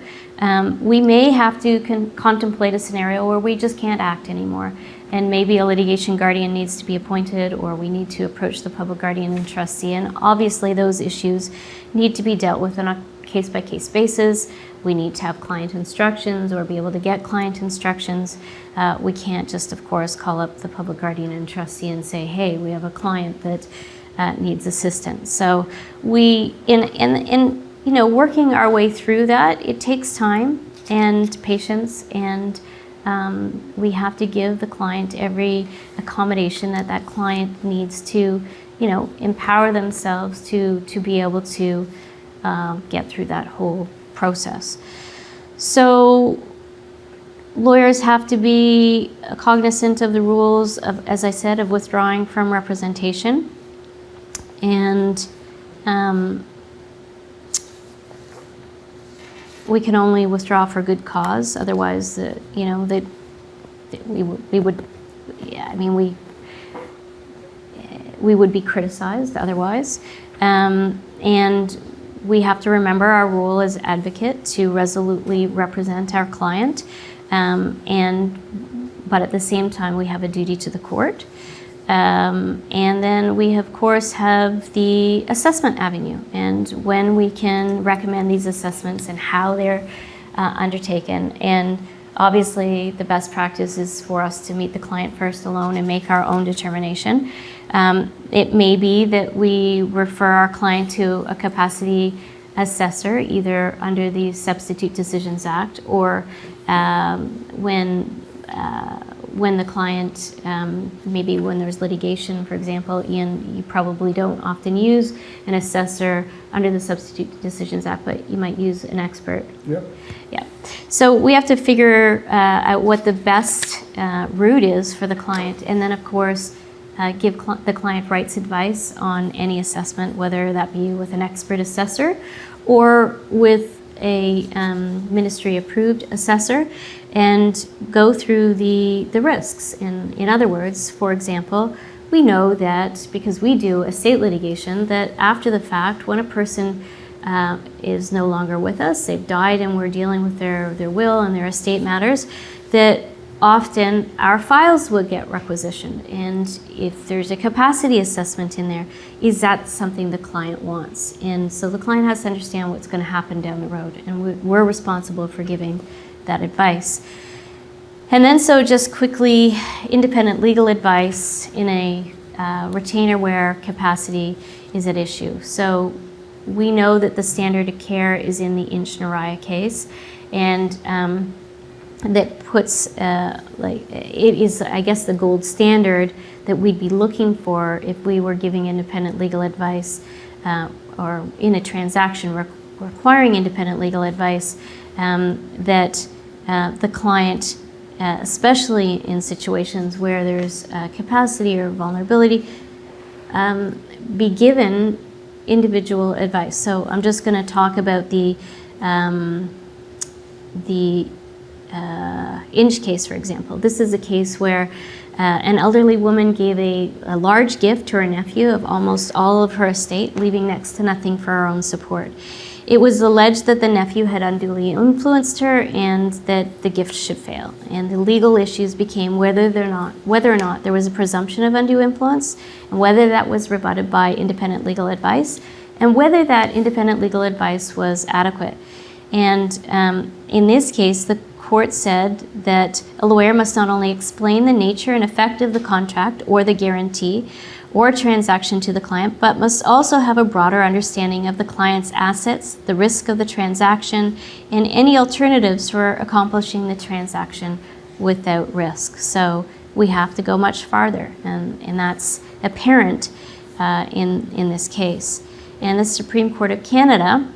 We may have to contemplate a scenario where we just can't act anymore, and maybe a litigation guardian needs to be appointed, or we need to approach the public guardian and trustee, and obviously those issues need to be dealt with on a case-by-case basis. We need to have client instructions or be able to get client instructions. We can't just, of course, call up the public guardian and trustee and say, hey, we have a client that needs assistance. So working our way through that, it takes time and patience, and we have to give the client every accommodation that client needs to, empower themselves to be able to get through that whole process. So lawyers have to be cognizant of the rules of, as I said, of withdrawing from representation, and we can only withdraw for good cause. Otherwise, we would be criticized otherwise, and we have to remember our role as advocate to resolutely represent our client, but at the same time we have a duty to the court. And then we of course have the assessment avenue, and when we can recommend these assessments and how they're undertaken. And obviously the best practice is for us to meet the client first alone and make our own determination. It may be that we refer our client to a capacity assessor, either under the Substitute Decisions Act, or when the client, maybe when there's litigation, for example, Ian, you probably don't often use an assessor under the Substitute Decisions Act, but you might use an expert. Yep. Yeah. So we have to figure out what the best route is for the client, and then of course give the client rights advice on any assessment, whether that be with an expert assessor or with a ministry-approved assessor, and go through the risks. In other words, for example, we know that because we do estate litigation, that after the fact, when a person is no longer with us, they've died and we're dealing with their will and their estate matters, that often our files would get requisitioned. And if there's a capacity assessment in there, is that something the client wants? And so the client has to understand what's going to happen down the road, and we're responsible for giving that advice. And then so just quickly, independent legal advice in a retainer where capacity is at issue. So we know that the standard of care is in the Inch-Naraya case, and that puts, it is, I guess, the gold standard that we'd be looking for if we were giving independent legal advice or in a transaction requiring independent legal advice, that the client, especially in situations where there's capacity or vulnerability, be given individual advice. So I'm just going to talk about the Inch case, for example. This is a case where an elderly woman gave a large gift to her nephew of almost all of her estate, leaving next to nothing for her own support. It was alleged that the nephew had unduly influenced her and that the gift should fail. And the legal issues became whether or not there was a presumption of undue influence, and whether that was rebutted by independent legal advice, and whether that independent legal advice was adequate. And in this case, the court said that a lawyer must not only explain the nature and effect of the contract or the guarantee or transaction to the client, but must also have a broader understanding of the client's assets, the risk of the transaction, and any alternatives for accomplishing the transaction without risk. So we have to go much farther, and that's apparent in this case. And the Supreme Court of Canada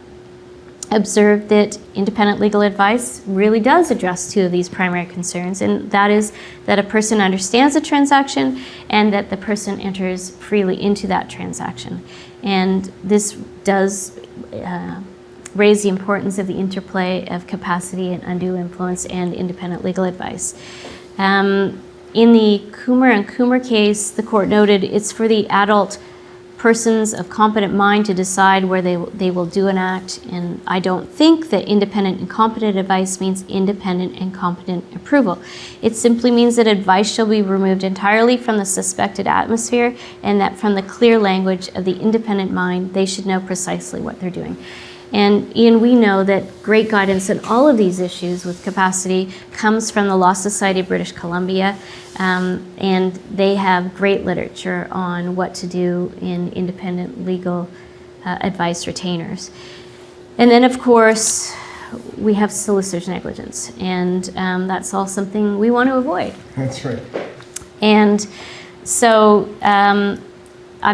observed that independent legal advice really does address two of these primary concerns, and that is that a person understands the transaction and that the person enters freely into that transaction. And this does raise the importance of the interplay of capacity and undue influence and independent legal advice. In the Coomer and Coomer case, the court noted it's for the adult persons of competent mind to decide where they will do an act, and I don't think that independent and competent advice means independent and competent approval. It simply means that advice shall be removed entirely from the suspected atmosphere, and that from the clear language of the independent mind, they should know precisely what they're doing. And Ian, we know that great guidance in all of these issues with capacity comes from the Law Society of British Columbia, and they have great literature on what to do in independent legal advice retainers. And then, of course, we have solicitor's negligence, and that's all something we want to avoid. That's right. And so I'm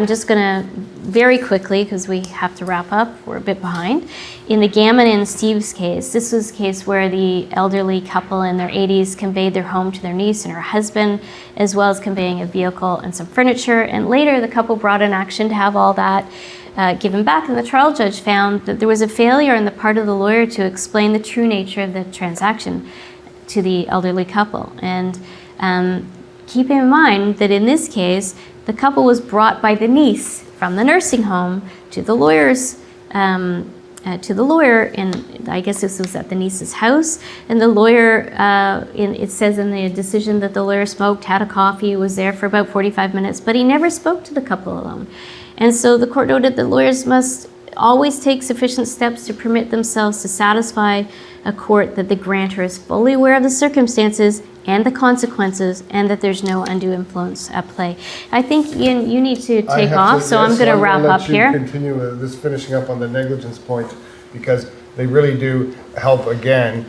just going to very quickly, because we have to wrap up, we're a bit behind. In the Gammon and Steve's case, this was a case where the elderly couple in their 80s conveyed their home to their niece and her husband, as well as conveying a vehicle and some furniture. And later, the couple brought an action to have all that given back. And the trial judge found that there was a failure on the part of the lawyer to explain the true nature of the transaction to the elderly couple. And keep in mind that in this case, the couple was brought by the niece from the nursing home to the lawyer, and I guess this was at the niece's house. And the lawyer, it says in the decision that the lawyer smoked, had a coffee, was there for about 45 minutes, but he never spoke to the couple alone. And so the court noted that lawyers must always take sufficient steps to permit themselves to satisfy a court that the grantor is fully aware of the circumstances and the consequences, and that there's no undue influence at play. I think, Ian, you need to take off, so I'm going to wrap up here. Continue this, finishing up on the negligence point, because they really do help, again,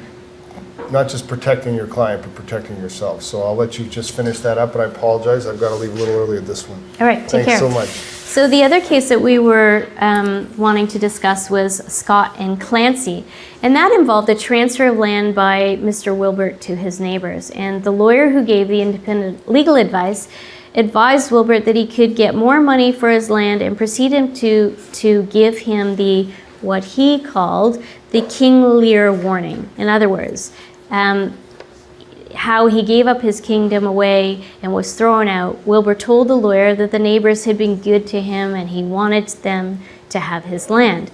not just protecting your client, but protecting yourself. So I'll let you just finish that up, and I apologize. I've got to leave a little early at this one. All right, take care. Thanks so much. So the other case that we were wanting to discuss was Scott and Clancy, and that involved a transfer of land by Mr. Wilbert to his neighbors. And the lawyer who gave the independent legal advice advised Wilbert that he could get more money for his land and proceeded to give him what he called the King Lear warning. In other words, how he gave up his kingdom away and was thrown out. Wilbur told the lawyer that the neighbors had been good to him and he wanted them to have his land.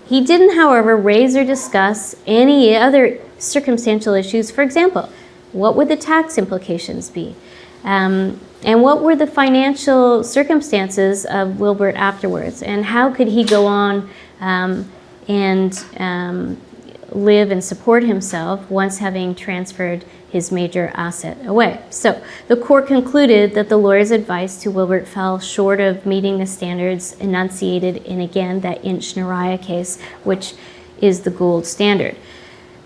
He didn't, however, raise or discuss any other circumstantial issues. For example, what would the tax implications be? And what were the financial circumstances of Wilbert afterwards? And how could he go on and live and support himself once having transferred his major asset away? So the court concluded that the lawyer's advice to Wilbert fell short of meeting the standards enunciated in, again, that Inch-Nariah case, which is the gold standard.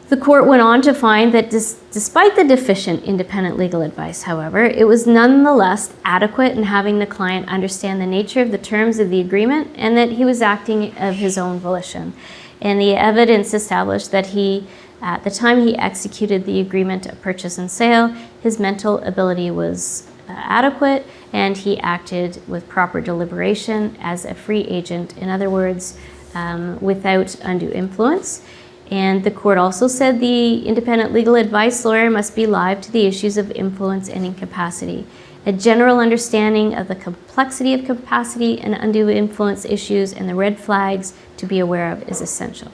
The court went on to find that despite the deficient independent legal advice, however, it was nonetheless adequate in having the client understand the nature of the terms of the agreement and that he was acting of his own volition. And the evidence established that at the time he executed the agreement of purchase and sale, his mental ability was adequate and he acted with proper deliberation as a free agent. In other words, without undue influence. And the court also said the independent legal advice lawyer must be alive to the issues of influence and incapacity. A general understanding of the complexity of capacity and undue influence issues and the red flags to be aware of is essential.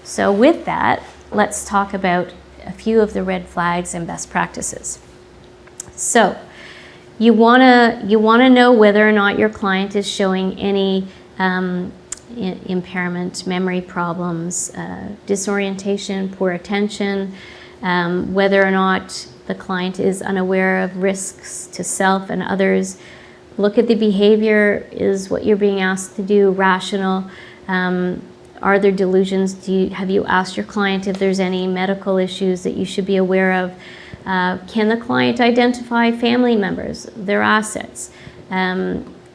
So with that, let's talk about a few of the red flags and best practices. So you wanna know whether or not your client is showing any impairment, memory problems, disorientation, poor attention, whether or not the client is unaware of risks to self and others. Look at the behavior. Is what you're being asked to do rational? Are there delusions? Have you asked your client if there's any medical issues that you should be aware of? Can the client identify family members, their assets?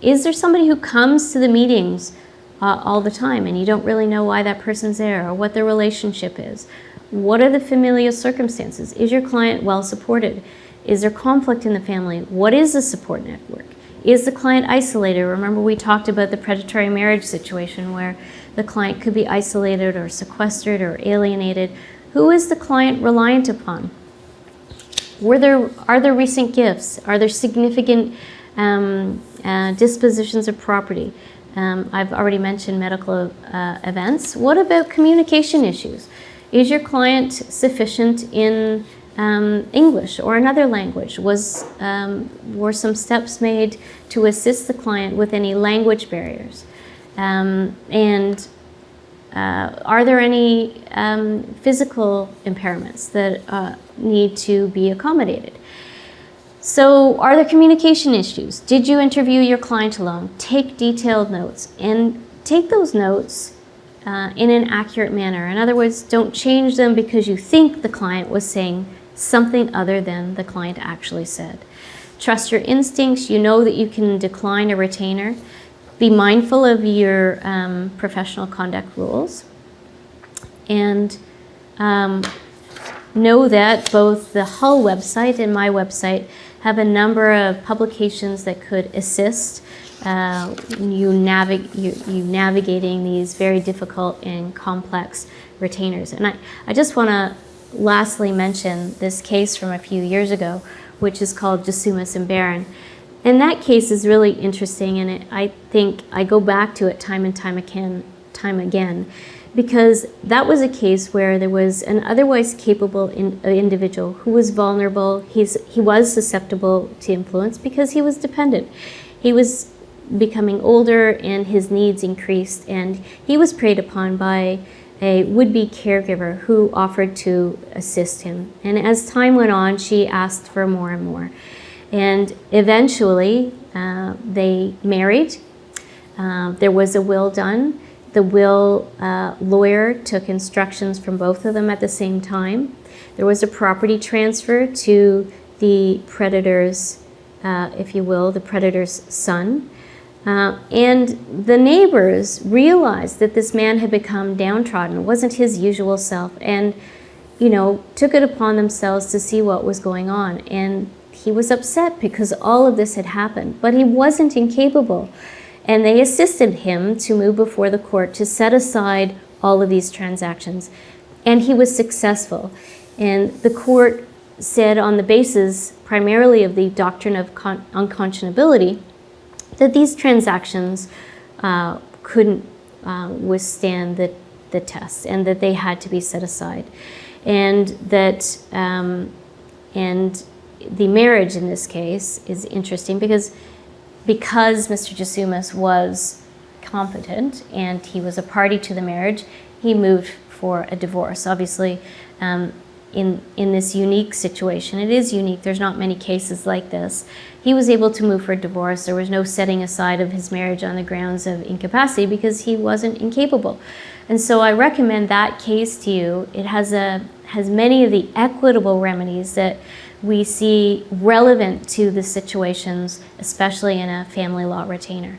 Is there somebody who comes to the meetings all the time and you don't really know why that person's there or what their relationship is? What are the familial circumstances? Is your client well supported? Is there conflict in the family? What is the support network? Is the client isolated? Remember, we talked about the predatory marriage situation where the client could be isolated or sequestered or alienated. Who is the client reliant upon? Are there recent gifts? Are there significant dispositions of property? I've already mentioned medical events. What about communication issues? Is your client sufficient in English or another language? Were some steps made to assist the client with any language barriers? And are there any physical impairments that need to be accommodated? So are there communication issues? Did you interview your client alone? Take detailed notes and take those notes in an accurate manner. In other words, don't change them because you think the client was saying something other than the client actually said. Trust your instincts. You know that you can decline a retainer. Be mindful of your professional conduct rules. And know that both the Hull website and my website have a number of publications that could assist you navigating these very difficult and complex retainers. And I just want to lastly mention this case from a few years ago, which is called Jasumas and Barron. And that case is really interesting, and I think I go back to it time and time again, because that was a case where there was an otherwise capable individual who was vulnerable. He was susceptible to influence because he was dependent. He was becoming older and his needs increased, and he was preyed upon by a would-be caregiver who offered to assist him. And as time went on, she asked for more and more. And eventually, they married. There was a will done. The will lawyer took instructions from both of them at the same time. There was a property transfer to the predator's, if you will, the predator's son. And the neighbors realized that this man had become downtrodden, wasn't his usual self, and, took it upon themselves to see what was going on. And he was upset because all of this had happened, but he wasn't incapable. And they assisted him to move before the court to set aside all of these transactions. And he was successful. And the court said, on the basis primarily of the doctrine of unconscionability, that these transactions couldn't withstand the test and that they had to be set aside. And that the marriage in this case is interesting because Mr. Jasumas was competent and he was a party to the marriage, he moved for a divorce. Obviously, in this unique situation, it is unique, there's not many cases like this, he was able to move for a divorce. There was no setting aside of his marriage on the grounds of incapacity because he wasn't incapable. And so I recommend that case to you. It has many of the equitable remedies that we see relevant to the situations, especially in a family law retainer.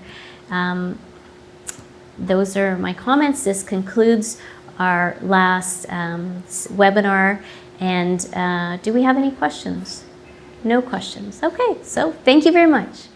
Those are my comments. This concludes our last webinar. And do we have any questions? No questions. Okay, so thank you very much.